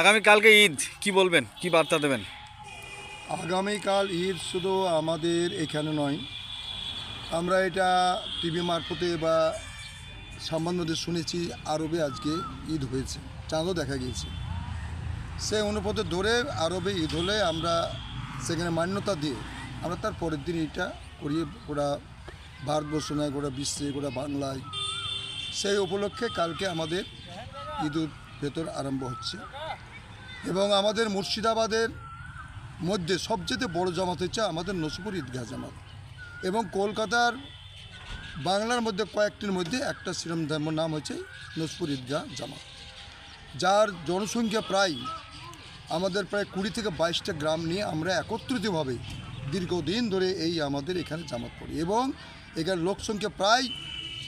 আগামীকালকে ঈদ, কি বলবেন, কি বার্তা দেবেন? আগামীকাল ঈদ শুধু আমাদের এখানে নয়, আমরা এটা টিভি মারফতে বা সংবাদ মাধ্যমে শুনেছি আরবে আজকে ঈদ হয়েছে, চাঁদও দেখা গিয়েছে। সেই অনুপাতে ধরে আরবে ঈদ হলে আমরা সেখানে মান্যতা দিয়ে আমরা তার পরের দিন এটা করি গোটা ভারতবর্ষ নয়, গোটা বিশ্বে, গোটা বাংলায়। সেই উপলক্ষে কালকে আমাদের ঈদ উল ফিতর আরম্ভ হচ্ছে এবং আমাদের মুর্শিদাবাদের মধ্যে সবচেয়ে বড় জামাত হচ্ছে আমাদের নসিপুর ঈদগাহ জামাত এবং কলকাতার বাংলার মধ্যে কয়েকটির মধ্যে একটা শ্রীরাম ধর্ম নাম হচ্ছে নসিপুর ঈদগাহ জামাত, যার জনসংখ্যা প্রায় আমাদের প্রায় 20 থেকে 22টা গ্রাম নিয়ে আমরা একত্রিতভাবে দীর্ঘদিন ধরে এই আমাদের এখানে জামাত পড়ি এবং এখানে লোকসংখ্যা প্রায়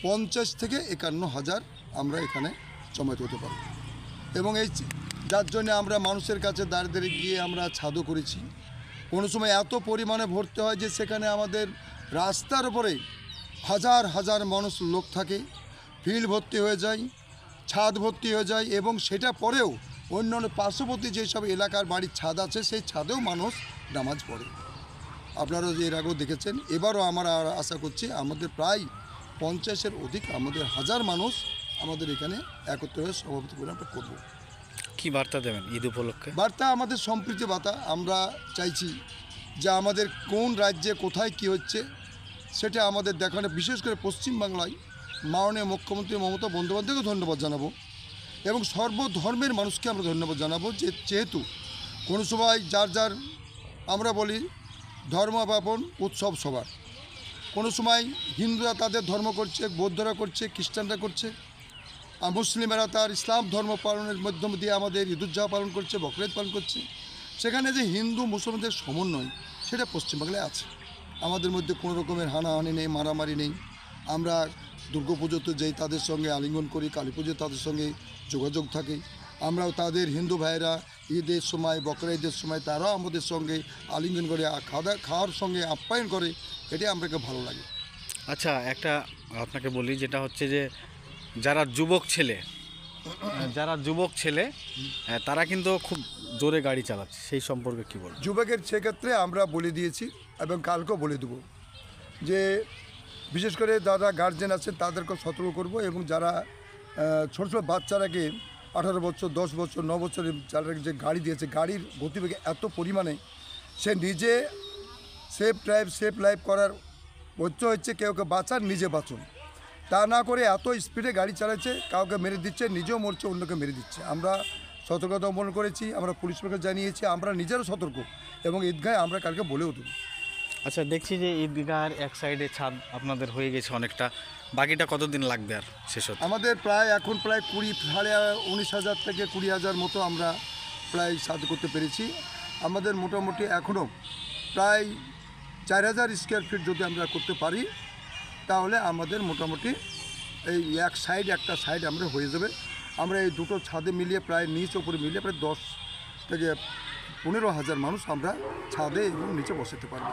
50 থেকে 51,000 আমরা এখানে জমায়েত হতে পারি এবং এই যার জন্য আমরা মানুষের কাছে দাঁড়িয়ে গিয়ে আমরা ছাদও করেছি। কোনো সময় এত পরিমাণে ভর্তি হয় যে সেখানে আমাদের রাস্তার উপরে হাজার হাজার মানুষ লোক থাকে, ফিল্ড ভর্তি হয়ে যায়, ছাদ ভর্তি হয়ে যায় এবং সেটা পরেও অন্যান্য পার্শ্ববর্তী যেসব এলাকার বাড়ির ছাদ আছে সেই ছাদেও মানুষ নামাজ পড়ে। আপনারা এর আগেও দেখেছেন, এবারও আমরা আশা করছি আমাদের প্রায় 50-এর অধিক আমাদের হাজার মানুষ আমাদের এখানে একত্র হয়ে সভাপতি করে আমরা করবো। কি বার্তা দেবেন ঈদ উপলক্ষে? বার্তা আমাদের সম্প্রীতি বার্তা। আমরা চাইছি যে আমাদের কোন রাজ্যে কোথায় কি হচ্ছে সেটা আমাদের দেখানো, বিশেষ করে পশ্চিমবাংলায় মাননীয় মুখ্যমন্ত্রী মমতা বন্দ্যোপাধ্যায়কে ধন্যবাদ জানাবো এবং সর্বধর্মের মানুষকে আমরা ধন্যবাদ জানাবো যে যেহেতু কোনো সময় যার যার আমরা বলি ধর্ম পাবন উৎসব সবার, কোনো সময় হিন্দুরা তাদের ধর্ম করছে, বৌদ্ধরা করছে, খ্রিস্টানরা করছে, আর মুসলিমেরা তার ইসলাম ধর্ম পালনের মাধ্যম দিয়ে আমাদের ঈদুজ্জোহা পালন করছে, বকরিদ পালন করছে। সেখানে যে হিন্দু মুসলমানদের সমন্বয় সেটা পশ্চিমবাংলায় আছে। আমাদের মধ্যে কোনো রকমের হানাহানি নেই, মারামারি নেই। আমরা দুর্গাপুজোতে যেই তাদের সঙ্গে আলিঙ্গন করি, কালী পুজোয় তাদের সঙ্গে যোগাযোগ থাকে। আমরাও তাদের হিন্দু ভাইয়েরা ঈদের সময়, বকরা ঈদের সময় তারাও আমাদের সঙ্গে আলিঙ্গন করে খাওয়ার সঙ্গে আপ্যায়ন করে, এটাই আমাকে ভালো লাগে। আচ্ছা, একটা আপনাকে বলি, যেটা হচ্ছে যে যারা যুবক ছেলে তারা কিন্তু খুব জোরে গাড়ি চালাচ্ছে, সেই সম্পর্কে কী বলবেন? যুবকের সেক্ষেত্রে আমরা বলে দিয়েছি এবং কালকেও বলে দেবো যে বিশেষ করে যারা গার্জেন আছেন তাদেরকেও সতর্ক করব এবং যারা ছোটো ছোটো বাচ্চারাকে 18 বছর, 10 বছর, 9 বছরের যারা যে গাড়ি দিয়েছে, গাড়ির গতিবেগ এত পরিমাণে সে নিজে সেফ লাইফ করার হচ্ছে কেউকে বাঁচান, নিজে বাঁচুন, তা না করে এত স্পিডে গাড়ি চালাচ্ছে, কাউকে মেরে দিচ্ছে, নিজেও মরছে, অন্যকে মেরে দিচ্ছে। আমরা সতর্কতা অবলম্বন করেছি, আমরা পুলিশকে জানিয়েছি, আমরা নিজেরও সতর্ক এবং ঈদগাহে আমরা কালকে বলেও দেবো। আচ্ছা, দেখছি যে ঈদগাহের এক সাইডে ছাদ আপনাদের হয়ে গেছে অনেকটা, বাকিটা কতদিন লাগবে আর শেষ হতে? আমাদের এখন প্রায় 19,000 থেকে 20,000 মতো আমরা প্রায় ছাদ করতে পেরেছি। আমাদের মোটামুটি এখনও প্রায় 4,000 স্কোয়ার ফিট যদি আমরা করতে পারি তাহলে আমাদের মোটামুটি এই একটা সাইড আমরা হয়ে যাবে। আমরা এই দুটো ছাদে মিলিয়ে প্রায় নিচ উপরে মিলিয়ে প্রায় 10 থেকে 15,000 মানুষ আমরা ছাদে এবং নিচে বসাতে পারবো।